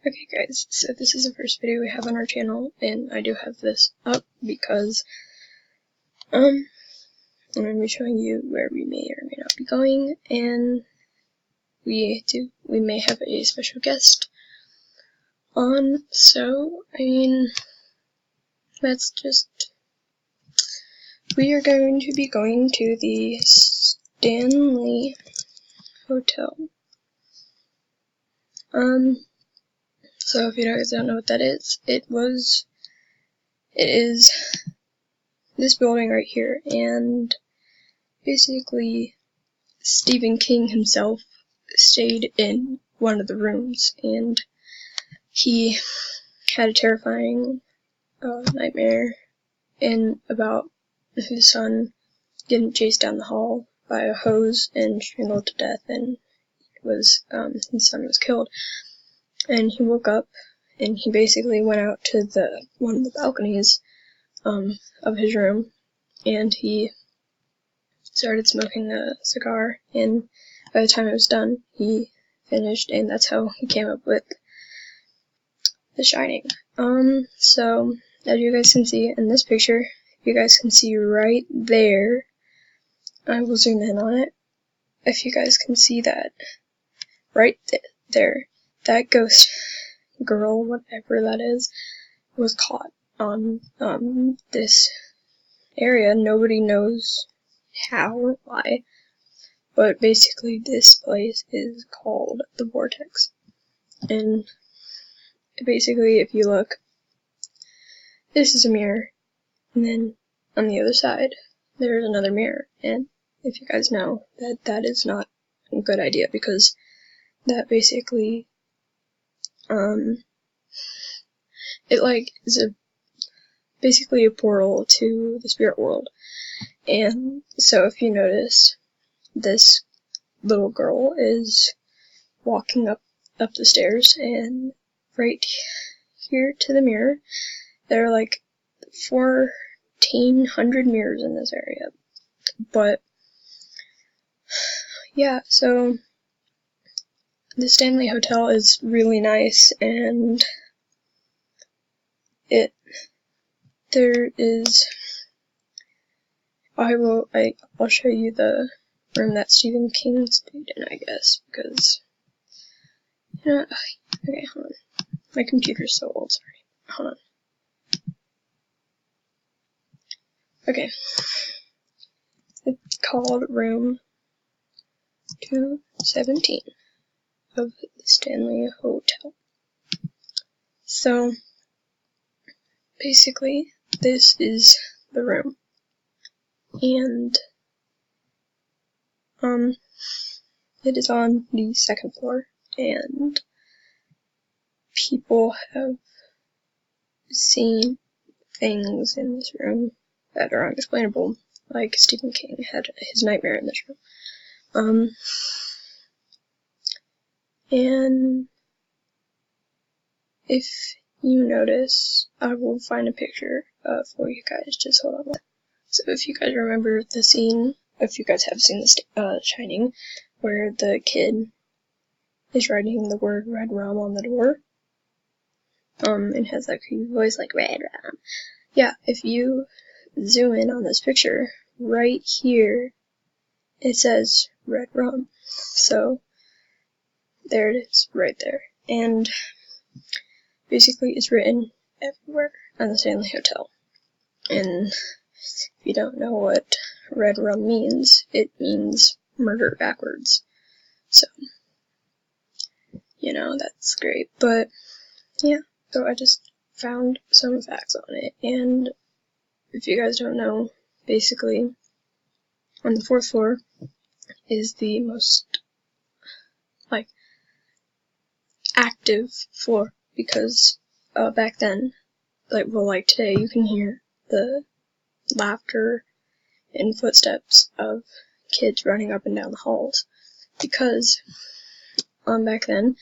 Okay guys, so this is the first video we have on our channel, and I do have this up because I'm going to be showing you where we may or may not be going, and we may have a special guest on, so we are going to be going to the Stanley Hotel. So if you guys don't know what that is, it is this building right here, and basically Stephen King himself stayed in one of the rooms, and he had a terrifying nightmare about his son getting chased down the hall by a hose and strangled to death, and his son was killed. And he woke up, and he basically went out to one of the balconies of his room, and he started smoking a cigar, and by the time it was done, he finished, and that's how he came up with The Shining. So, as you guys can see in this picture, you guys can see right there, I will zoom in on it, if you guys can see that, right there, that ghost girl, whatever that is, was caught on this area. Nobody knows how or why, but basically this place is called the Vortex. And basically, if you look, this is a mirror, and then on the other side there's another mirror, and if you guys know that is not a good idea, because that basically it is basically a portal to the spirit world. And so if you notice, this little girl is walking up the stairs, and right here to the mirror, there are like 1,400 mirrors in this area. But yeah, so the Stanley Hotel is really nice, and I'll show you the room that Stephen King stayed in, I guess, because, okay, hold on, my computer's so old, sorry, hold on. Okay, it's called room 217 of the Stanley Hotel. So, basically, this is the room, and it is on the second floor, and people have seen things in this room that are unexplainable, like Stephen King had his nightmare in this room. And if you notice, I will find a picture for you guys, just hold on. So if you guys remember the scene, if you guys have seen The Shining, where the kid is writing the word red rum on the door, and has that creepy voice like red rum. Yeah, if you zoom in on this picture, right here, it says red rum. So there it is, right there. And basically it's written everywhere on the Stanley Hotel. And if you don't know what red rum means, it means murder backwards. So, that's great. But, yeah, so I just found some facts on it. And if you guys don't know, basically, on the 4th floor is the most, active floor, because back then, like today, you can hear the laughter and footsteps of kids running up and down the halls, because back then,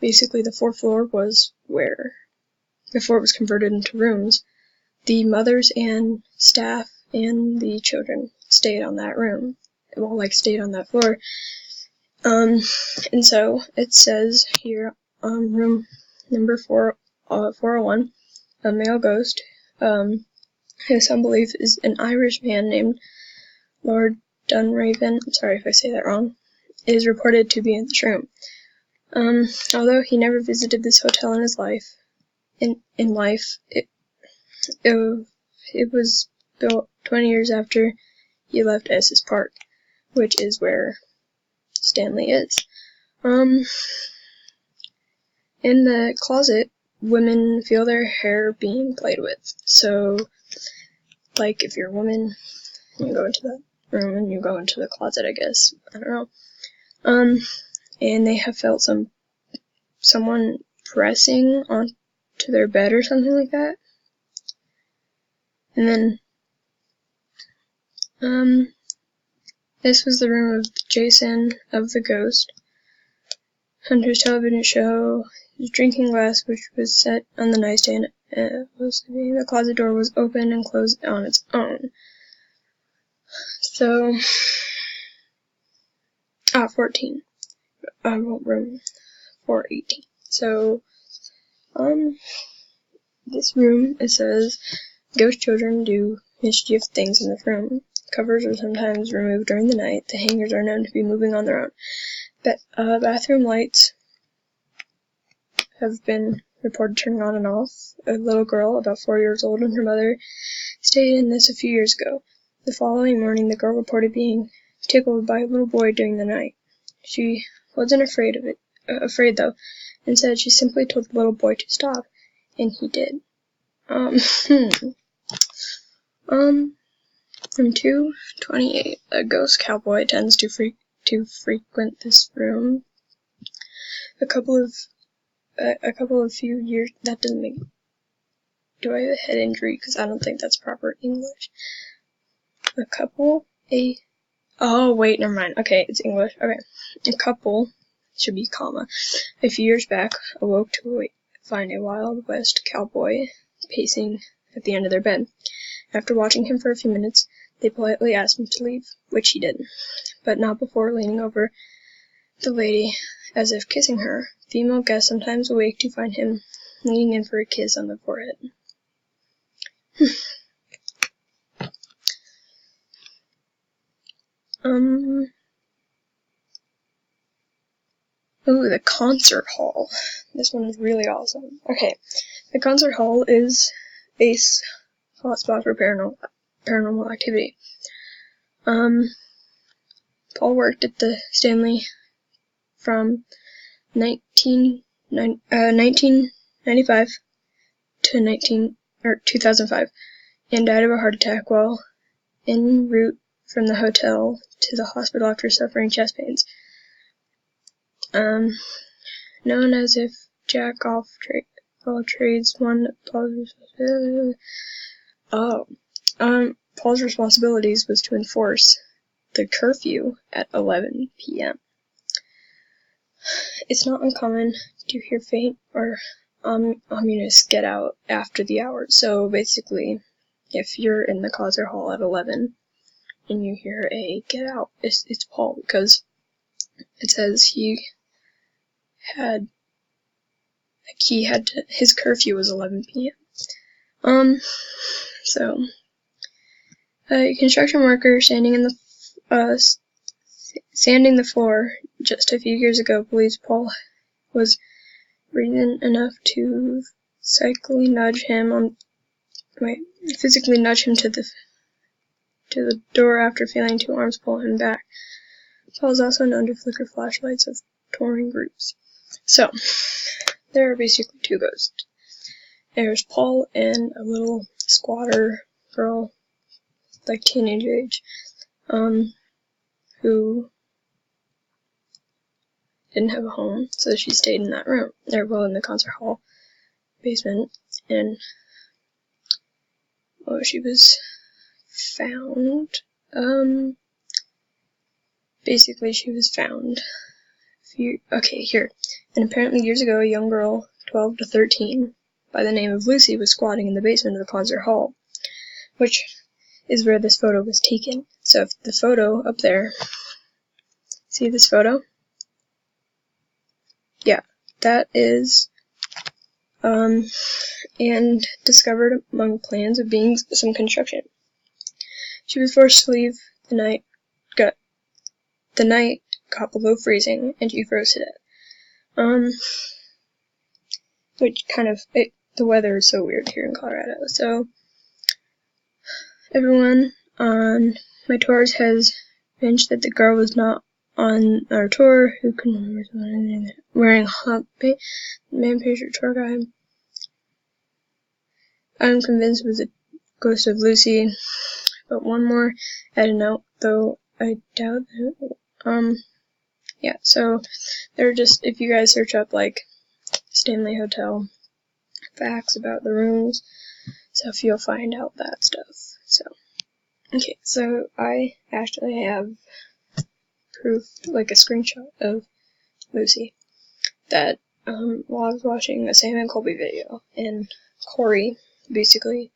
basically the 4th floor was where, before it was converted into rooms, the mothers and staff and the children stayed on that room, stayed on that floor. And so it says here, room Number 401, a male ghost, who some believe is an Irish man named Lord Dunraven, I'm sorry if I say that wrong, is reported to be in this room. Although he never visited this hotel in his life, it was built 20 years after he left Estes Park, which is where Stanley is. In the closet, women feel their hair being played with. So, like, if you're a woman, you go into that room and you go into the closet, I guess. I don't know. And they have felt someone pressing onto their bed or something like that. And then, this was the room of Jason of the Ghost, Hunter's television show, his drinking glass, which was set on the nightstand. The closet door was open and closed on its own. So, 14. Room 418. So, this room, it says, ghost children do mischievous things in this room. Covers are sometimes removed during the night. The hangers are known to be moving on their own. Bathroom lights have been reported turning on and off. A little girl, about 4 years old, and her mother stayed in this a few years ago. The following morning, the girl reported being tickled by a little boy during the night. She wasn't afraid though, and said she simply told the little boy to stop, and he did. From 228, a ghost cowboy tends to frequent this room. A couple of few years. That doesn't make. Do I have a head injury? Because I don't think that's proper English. Oh wait, never mind. Okay, it's English. Okay, a couple should be comma. A few years back, awoke to find a Wild West cowboy pacing at the end of their bed. After watching him for a few minutes, they politely asked him to leave, which he did, but not before leaning over the lady as if kissing her. Female guests sometimes awake to find him leaning in for a kiss on the forehead. The concert hall. This one is really awesome. Okay, the concert hall is a hotspot for paranormal activity. Paul worked at the Stanley from 1995 to 2005, and died of a heart attack while en route from the hotel to the hospital after suffering chest pains. Known as if Jack all trades, Paul's responsibilities was to enforce the curfew at 11 p.m. It's not uncommon to hear faint or ominous get out after the hour. So basically, if you're in the concert hall at 11 and you hear a get out, it's Paul, because it says his curfew was 11 p.m. A construction worker sanding the floor just a few years ago believes Paul was reason enough to physically nudge him to the door after failing to arms pull him back. Paul is also known to flicker flashlights of touring groups. So, there are basically two ghosts. There's Paul and a little squatter girl, like teenage age, who didn't have a home, so she stayed in that room. They're both in the concert hall basement, and she was found. Basically, she was found. Here. And apparently years ago, a young girl, 12 to 13, by the name of Lucy, was squatting in the basement of the concert hall, which is where this photo was taken. So if the photo up there, see this photo? Yeah, that is and discovered among plans of being some construction. She was forced to leave the night got below freezing, and she froze to death. Which the weather is so weird here in Colorado. So everyone on my tours has mentioned that the girl was not on our tour who can remember wearing hot man picture tour guide. I'm convinced it was a ghost of Lucy, but one more added note, though I doubt it. Yeah, so they're just, if you guys search up like Stanley Hotel facts about the rooms, so you'll find out that stuff. So, okay, so I actually have proof, like a screenshot of Lucy, that while I was watching a Sam and Colby video, and Corey, basically,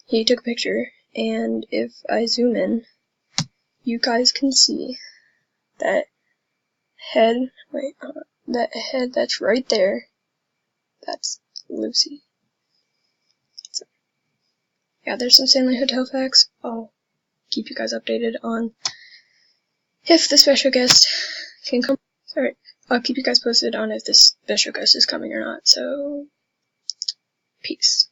he took a picture, and if I zoom in, you guys can see that head, that head that's right there, that's Lucy. So, yeah, there's some Stanley Hotel facts. I'll keep you guys updated on if the special guest can come. Sorry, I'll keep you guys posted on if this special guest is coming or not. So, peace.